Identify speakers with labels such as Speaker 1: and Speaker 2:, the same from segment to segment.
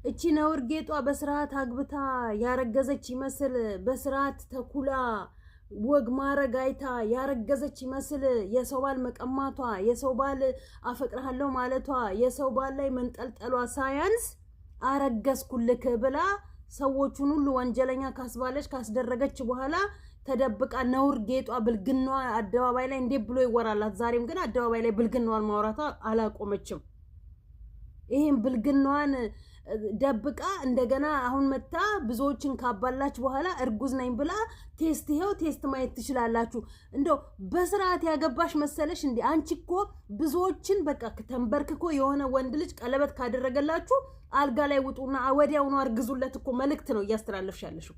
Speaker 1: እቺ ነውር ጌጧ በስርዓት አግብታ ያረገዘች ይመስል በስርዓት ተኩላ ወግ ማረግ አይታ ያረገዘች ይመስል የሰው ባል መቀማቷ የሰው ባል አፈቅርሃለሁ ማለቷ የሰው ባል ላይ መንጠልጠሏ ሳያንስ አረገዝኩልክ ብላ ሰዎቹን ሁሉ ወንጀለኛ ካስባለች ካስደረገች በኋላ ተደብቃ ነውር ጌጧ ብልግናዋ አደባባይ ላይ እንዴ ብሎ ይወራላት። ዛሬም ግን አደባባይ ላይ ብልግናዋን ማውራቷ አላቆመችም። ይሄን ብልግናዋን ደብቃ እንደገና አሁን መጣ ብዙዎችን ካባላች በኋላ እርጉዝ ነኝ ብላ ቴስት ማየት ትችላላችሁ። እንደው በስርዓት ያገባሽ መሰለሽ እንዴ? አንቺ እኮ ብዙዎችን በቃ ተንበርክኮ የሆነ ወንድ ልጅ ቀለበት ካደረገላችሁ አልጋ ላይ ውጡና ወዲያውኑ አርግዙለት እኮ መልእክት ነው እያስተላለፍሽ ያለሽው።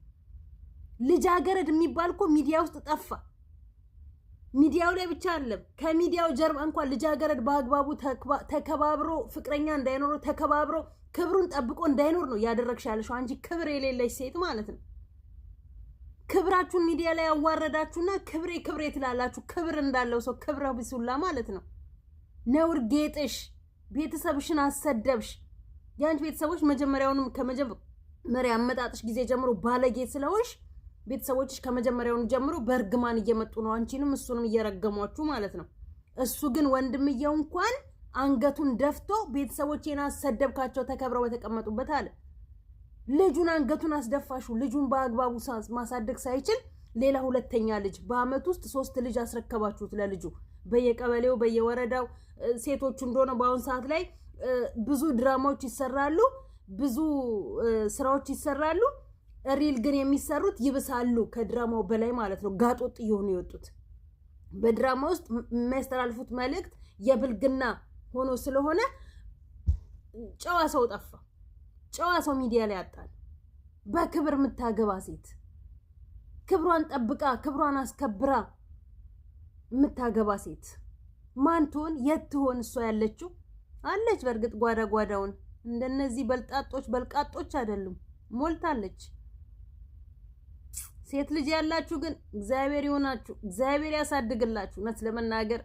Speaker 1: ልጃገረድ የሚባል እኮ ሚዲያ ውስጥ ጠፋ። ሚዲያው ላይ ብቻ አይደለም ከሚዲያው ጀርባ እንኳን ልጃገረድ በአግባቡ ተከባብሮ ፍቅረኛ እንዳይኖር ተከባብሮ ክብሩን ጠብቆ እንዳይኖር ነው ያደረግሽ ያለሽው። አንቺ ክብር የሌለሽ ሴት ማለት ነው። ክብራችሁን ሚዲያ ላይ ያዋረዳችሁና ክብሬ ትላላችሁ። ክብር እንዳለው ሰው ክብረ ቢሱላ ማለት ነው። ነውር ጌጥሽ ቤተሰብሽን አሰደብሽ። ያንቺ ቤተሰቦች መጀመሪያውንም ከመጀመሪያ አመጣጥሽ ጊዜ ጀምሮ ባለጌ ስለሆንሽ ቤተሰቦችሽ ከመጀመሪያውኑ ጀምሮ በርግማን እየመጡ ነው አንቺንም እሱንም እየረገሟችሁ ማለት ነው። እሱ ግን ወንድምየው እንኳን አንገቱን ደፍቶ ቤተሰቦቼን አሰደብካቸው ተከብረው በተቀመጡበት አለ። ልጁን አንገቱን አስደፋሹ። ልጁን በአግባቡ ማሳደግ ሳይችል ሌላ ሁለተኛ ልጅ በአመት ውስጥ 3 ልጅ አስረከባችሁት ለልጁ። በየቀበሌው በየወረዳው ሴቶቹ እንደሆነ በአሁን ሰዓት ላይ ብዙ ድራማዎች ይሰራሉ፣ ብዙ ስራዎች ይሰራሉ። ሪል ግን የሚሰሩት ይብሳሉ ከድራማው በላይ ማለት ነው። ጋጦጥ እየሆኑ የወጡት በድራማ ውስጥ የሚያስተላልፉት መልእክት የብልግና ሆኖ ስለሆነ ጨዋ ሰው ጠፋ። ጨዋ ሰው ሚዲያ ላይ አጣል። በክብር የምታገባ ሴት ክብሯን ጠብቃ ክብሯን አስከብራ የምታገባ ሴት ማን ትሆን? የት ትሆን? እሷ ያለችው አለች። በእርግጥ ጓዳውን እንደነዚህ በልቃጦች አይደሉም፣ ሞልታለች። ሴት ልጅ ያላችሁ ግን እግዚአብሔር ይሆናችሁ፣ እግዚአብሔር ያሳድግላችሁ። እውነት ለመናገር